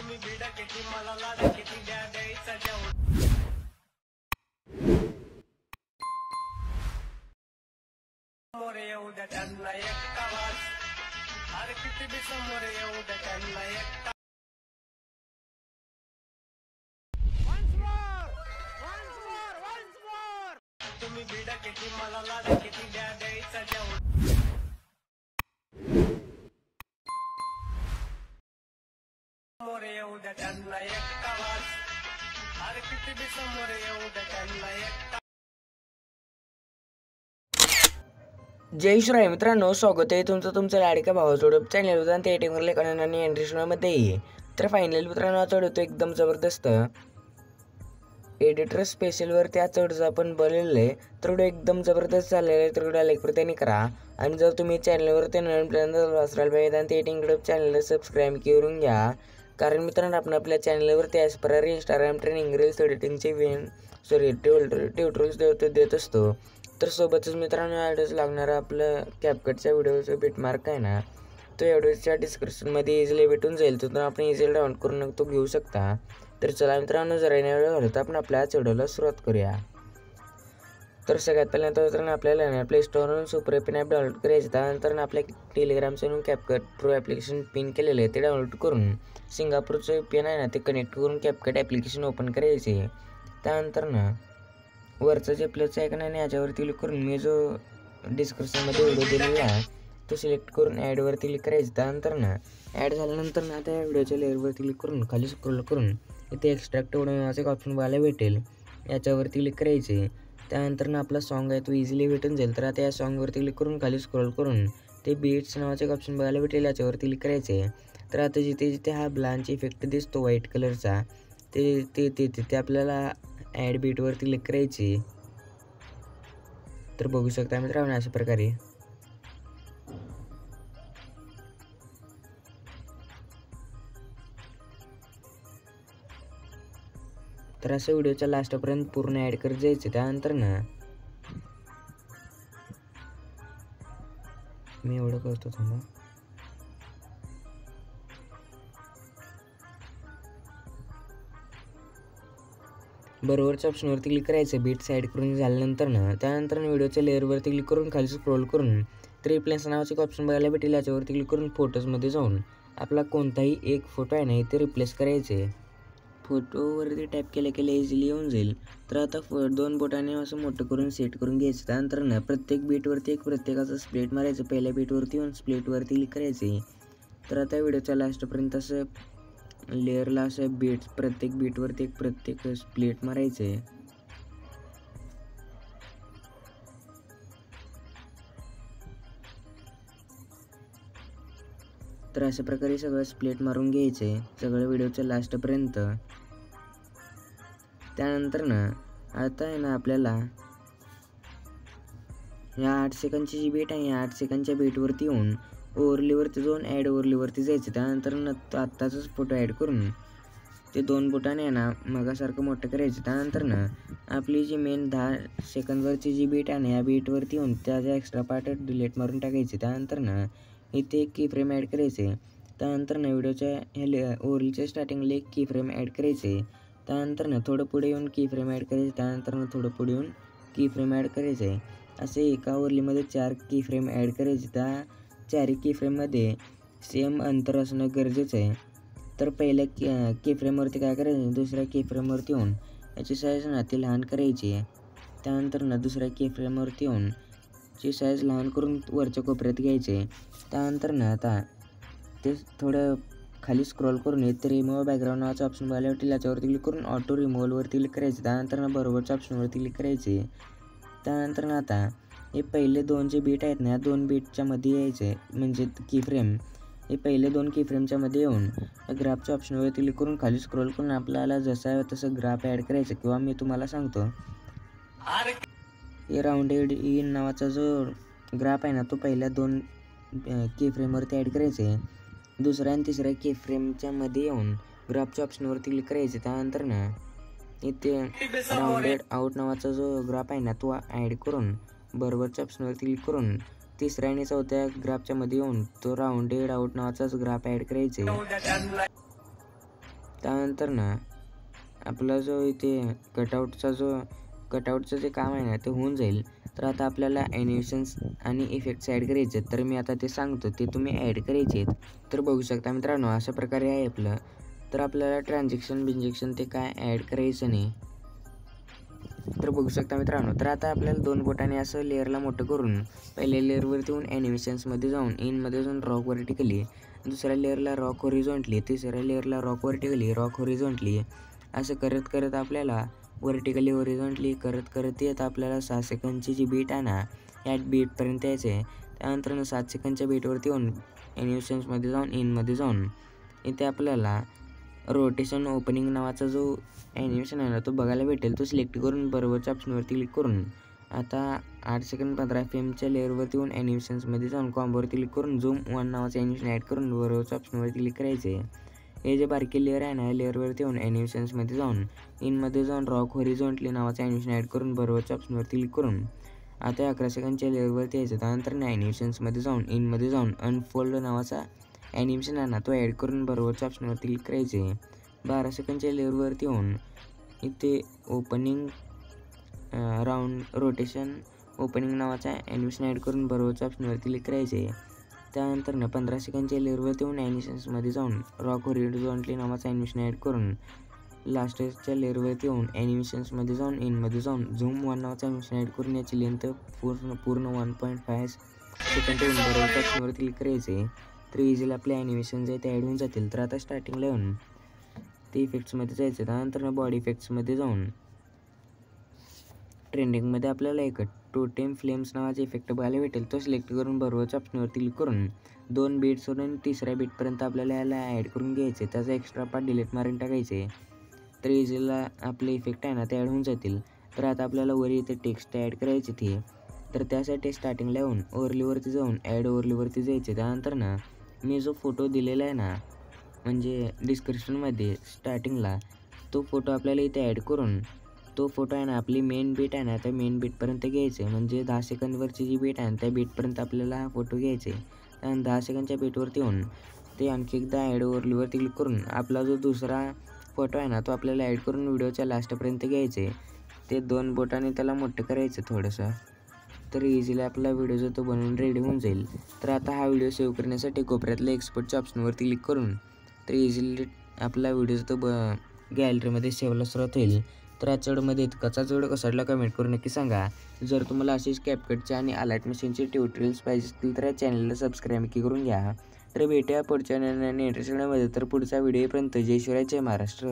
तुम्ही बिडा किती मला लाड किती द्या द्यायचा जेवण समोर येऊ द्या त्यांना एकटा वाज अरे किती बी समोर येऊ द्या त्यांना एकटा तुम्ही बिडा किती मला लाड किती द्या द्यायचा जेवण समोर येऊ द्या त्यांना एकटा वाज अरे किती बी समोर येऊ द्या त्यांना एकटा जय श्री मित्रांनो, स्वागत आहे तुमचं लाडक्या भावाचं चॅनल आणि ते टीमवर लेखन आणि एंट्रीशनमध्ये. तर फायनल मित्रांनो, हा चढ होतो एकदम जबरदस्त. एडिटर स्पेशलवरती हा चढ आपण बनवलेलं आहे. तर व्हिडिओ एकदम जबरदस्त चाललेला आहे. तर व्हिडिओ लाईक प्रत्येक करा आणि जर तुम्ही चॅनलवरती नवीन वाचरायला पाहिजे आणि ते यूट्यूब चॅनलला सबस्क्राईब करून घ्या. कारण मित्रांनो, आपण आपल्या चॅनलवरती as per Instagram training reels एडिटिंगचे ट्युटोरियल्स देत असतो. तर सोबतच मित्रांनो, ॲडच लागणारा आपलं कॅपकटच्या व्हिडिओचा बिटमार्क आहे ना, तो व्हिडिओच्या डिस्क्रिप्शनमध्ये इझिली भेटून जाईल. तर आपण इझिली डाउनलोड करून तो घेऊ शकता. तर चला मित्रांनो, जरा व्हिडिओ झालं तर आपण आपल्या व्हिडिओला सुरुवात करूया. तर सगळ्यात पहिल्यांदा मित्रांनो, आपल्याला प्ले स्टोअरवरून सुपर एपीन ॲप डाउनलोड करायचं. त्यानंतर आपल्या टेलिग्रामचं कॅपकट प्रो ॲप्लिकेशन पिन केलेलं आहे ते डाउनलोड करून सिंगापूरचं पेन आहे ना ते कनेक्ट करून कॅपकट ॲप्लिकेशन ओपन करायचे. त्यानंतर ना वरचं जे प्लसचं आयकॉन आहे याच्यावर क्लिक करून मी जो डिस्क्रिप्शनमध्ये व्हिडिओ दिलेला आहे तो सिलेक्ट करून ॲडवरती क्लिक करायचं. त्यानंतर ना ॲड झाल्यानंतर ना त्या व्हिडिओच्या लेअरवरती क्लिक करून खाली स्क्रोल करून इथे एक्स्ट्रॅक्ट नावाचं एक ऑप्शन बघायला भेटेल, याच्यावरती क्लिक करायचे. त्यानंतर ना आपला सॉन्ग आहे तो इझिली भेटून जाईल. तर आता या सॉन्गवरती क्लिक करून खाली स्क्रोल करून ते बीट्स नावाचं एक ऑप्शन बघायला भेटेल, याच्यावरती क्लिक करायचे. तर आता जिथे जिथे हा ब्लांच इफेक्ट दिसतो व्हाईट कलरचा ते आपल्याला ॲड बीटवरती क्लिक करायची. तर बघू शकता मित्रांनो अशा प्रकारे. तर असं व्हिडिओच्या लास्टपर्यंत पूर्ण ॲड करत जायचं. त्यानंतर ना मी एवढं करतो थांबा. बरोबरच्या ऑप्शनवरती क्लिक करायचं बीट साईड करून झाल्यानंतर ना त्यानंतर व्हिडिओच्या लेअरवरती क्लिक करून खाली स्क्रोल करून रिप्लेस नावाचं एक ऑप्शन बघायला भेटेल, याच्यावरती क्लिक करून फोटोजमध्ये जाऊन आपला कोणताही एक फोटो आहे ना ते रिप्लेस करायचे. फोटोवरती टॅप केल्या इझिली येऊन जाईल. तर आता दोन बोटाने असं मोठं करून सेट करून घ्यायचं. त्यानंतर ना प्रत्येक बीटवरती एक प्रत्येकाचं स्प्लिट मारायचं. पहिल्या बीटवरती येऊन स्प्लिटवरती क्लिक करायचे. तर आता व्हिडिओच्या लास्टपर्यंत असं लेअरला असं प्रत्येक बीटवरती एक प्रत्येक स्प्लिट मारायचे. तर अशा प्रकारे सगळं स्प्लिट मारून घ्यायचे सगळं व्हिडिओच्या लास्टपर्यंत. त्यानंतर ना आता आहे ना आपल्याला या 8 सेकंदची जी बीट आहे या 8 सेकंदच्या बीटवरती येऊन ओव्हरलीवरती जाऊन ॲड ओव्हरलीवरती जायचं. त्यानंतर ना आत्ताचाच फोटो ॲड करून ते दोन बोटाने आहे ना मगासारखं मोठं करायचं. त्यानंतर ना आपली जी मेन 10 सेकंदवरची जी बीट आहे ना या बीटवरती येऊन त्याचा एक्स्ट्रा पार्ट डिलीट मारून टाकायचे. त्यानंतर ना इथे एक की फ्रेम ॲड करायचे. त्यानंतर ना व्हिडिओच्या ह्या ओव्हरलीच्या स्टार्टिंगला एक की फ्रेम ॲड करायचे. त्यानंतर ना थोडं पुढे येऊन की फ्रेम ॲड करायचे. त्यानंतर ना थोडं पुढे येऊन की फ्रेम ॲड करायचे. असे एका ओव्हरलीमध्ये 4 की फ्रेम ॲड करायचे. त्या 4 की फ्रेममध्ये सेम अंतर असणं गरजेचं आहे. तर पहिल्या की फ्रेमवरती काय करायचं, दुसऱ्या की फ्रेमवरती येऊन याची साईज ना ती लहान करायची आहे. त्यानंतर ना दुसऱ्या की फ्रेमवरती येऊन ची साईज लहान करून वरच्या कोपऱ्यात घ्यायचे. त्यानंतर ना आता ते थोडं खाली स्क्रोल करून येत रिमूव्ह बॅकग्राऊंड नावाचं ऑप्शन बघायला भेटेल, याच्यावरती क्लिक करून ऑटो रिमूव्हलवरती क्लिक करायचे. त्यानंतर ना बरोबरच्या ऑप्शनवरती क्लिक करायचे. त्यानंतर ना आता हे पहिले दोन जे बीट आहेत ना या 2 बीटच्या मध्ये यायचे, म्हणजे की फ्रेम हे पहिले 2 की फ्रेमच्या मध्ये येऊन ग्राफच्या ऑप्शनवरती क्लिक करून खाली स्क्रोल करून आपल्याला जसं आहे तसं ग्राफ ॲड करायचं. किंवा मी तुम्हाला सांगतो हे राऊंडेड इन नावाचा जो ग्राफ आहे ना तो पहिल्या 2 की फ्रेमवरती ॲड करायचे. दुसऱ्या आणि तिसऱ्या की फ्रेमच्या मध्ये येऊन ग्राफच्या ऑप्शनवरती क्लिक करायचे. त्यानंतर ना इथे राऊंडेड आउट नावाचा जो ग्राफ आहे ना तो ॲड करून बरोबरच्या ऑप्शनवरती क्लिक करून तिसऱ्या आणि चौथ्या ग्राफच्या मध्ये येऊन तो राऊंडेड आउट नावाचाच ग्राफ ॲड करायचे. त्यानंतर ना आपला जो इथे कटआउटचं जे काम आहे ना ते होऊन जाईल. तर आता आपल्याला ॲनिमेशन्स आणि इफेक्ट्स ॲड करायचे आहेत. तर मी आता ते सांगतो ते तुम्ही ॲड करायचे आहेत. तर बघू शकता मित्रांनो अशा प्रकारे आहे आपलं. तर आपल्याला ट्रान्झॅक्शन ते काय ॲड करायचं नाही. तर बघू शकता मित्रांनो. तर आता आपल्याला 2 बोटाने असं लेअरला मोठं करून पहिल्या लेअरवरती येऊन ॲनिमेशन्समध्ये जाऊन इनमध्ये जाऊन रॉक व्हर्टिकली, दुसऱ्या लेअरला रॉक हॉरिझॉन्टली, तिसऱ्या लेअरला रॉक व्हर्टिकली, रॉक हॉरिझॉन्टली असं करत आपल्याला व्हर्टिकली हॉरिझॉन्टली करत येत आपल्याला 6 सेकंदची जी बीट आहे ना या बीटपर्यंत यायचं आहे. त्यानंतर 7 सेकंदच्या बीटवरती येऊन ॲनिमेशन्समध्ये जाऊन इनमध्ये जाऊन इथे आपल्याला रोटेशन ओपनिंग नावाचा जो ॲनिमेशन आहे ना तो बघायला भेटेल. तो सिलेक्ट करून बरोबरच्या ऑप्शनवरती क्लिक करून आता 8 सेकंद 15 फ्रेमच्या लेअरवरती येऊन ॲनिमेशन्समध्ये जाऊन कॉम्बोवरती क्लिक करून झूम 1 नावाचं ॲनिमेशन ॲड करून बरोबरच्या ऑप्शनवरती क्लिक करायचे. हे जे बारके लेअर आहे ना या लेअरवरती येऊन ॲनिमेशन्समध्ये जाऊन इनमध्ये जाऊन रॉक हॉरिझॉन्टली नावाचं ॲनिमेशन ॲड करून बरोबरच्या ऑप्शनवरती क्लिक करून आता 11 सेकंदच्या लेअरवरती यायचं. त्यानंतर ॲनिमेशन्समध्ये जाऊन इनमध्ये जाऊन अनफोल्ड नावाचा ॲनिमेशन आहे ना तो ॲड करून बरोबरच्या ऑप्शनवरती क्लिक करायचे. 12 सेकंदच्या लेअरवरती येऊन इथे ओपनिंग राऊंड रोटेशन ओपनिंग नावाचा ॲनिमेशन ॲड करून बरोबरच्या ऑप्शनवरती क्लिक करायचे. त्यानंतर 15 सेकंदच्या लेअरवरती येऊन ॲनिमेशन्समध्ये जाऊन रॉक हॉरिझॉन्टली नावाचं ॲनिमेशन ॲड करून लास्टच्या लेअरवरती येऊन ॲनिमेशन्समध्ये जाऊन इनमध्ये जाऊन झूम 1 नावाचं ॲनिमेशन ॲड करून याची लेंथ पूर्ण 1.5 सेकंड होऊन बरोबरच्या ऑप्शनवरती क्लिक करायचे. तर इझिली आपले ॲनिमेशन जे ते ॲड होऊन जातील. तर आता स्टार्टिंगला येऊन ते इफेक्ट्समध्ये जायचं. त्यानंतर बॉडी इफेक्ट्समध्ये जाऊन ट्रेंडिंगमध्ये आपल्याला एक टोटेम फ्लेम्स नावाचा इफेक्ट बघायला भेटेल. तो सिलेक्ट करून बरोबरच्या ऑप्शनवरती क्लिक करून 2 बीट्सवरून तिसऱ्या बीटपर्यंत आपल्याला याला ॲड करून घ्यायचे. त्याचा एक्स्ट्रा पार्ट डिलीट मारून टाकायचे. तर इझिला आपले इफेक्ट आहे ना ते ॲड होऊन जातील. तर आता आपल्याला वर इथे टेक्स्ट ॲड करायची ते. तर त्यासाठी स्टार्टिंगला येऊन ओव्हरलीवरती जाऊन ॲड ओव्हरलीवरती जायचे. त्यानंतर ना मी जो फोटो दिलेला आहे ना म्हणजे डिस्क्रिप्शनमध्ये स्टार्टिंगला तो फोटो आपल्याला इथे ॲड करून तो फोटो आहे ना आपली मेन बीट आहे ना त्या मेन बीटपर्यंत घ्यायचे. म्हणजे 10 सेकंदवरची जी बीट आहे ना त्या बीटपर्यंत आपल्याला हा फोटो घ्यायचे. आणि 10 सेकंदच्या बीटवरती येऊन ते आणखी एकदा ॲड ओव्हरलीवरती क्लिक करून आपला जो दुसरा फोटो आहे ना तो आपल्याला ॲड करून व्हिडिओच्या लास्टपर्यंत घ्यायचे. ते 2 बोटाने त्याला मोठं करायचं थोडंसं. तर इझिली आपला व्हिडिओ जो तो बनवून रेडी होऊन जाईल. तर आता हा व्हिडिओ सेव्ह करण्यासाठी कोपऱ्यातल्या एक्सपोर्टच्या ऑप्शनवरती क्लिक करून तर इझिली आपला व्हिडिओ जो तो गॅलरीमध्ये सेव्हला सुरुवात होईल. तर आजच्या व्हिडिओमध्ये इतकाच व्हिडिओ कसा वाटला कमेंट करून नक्की सांगा. जर तुम्हाला अशीच कॅपकटचे आणि अलाइट मशीनचे ट्युटोरियल्स पाहिजे असतील तर या चॅनलला सबस्क्राईब करून घ्या. तर भेटूया पुढच्या इंटरेस्टिंग व्हिडिओमध्ये. तर पुढचा व्हिडिओपर्यंत जय शिवराय जय महाराष्ट्र.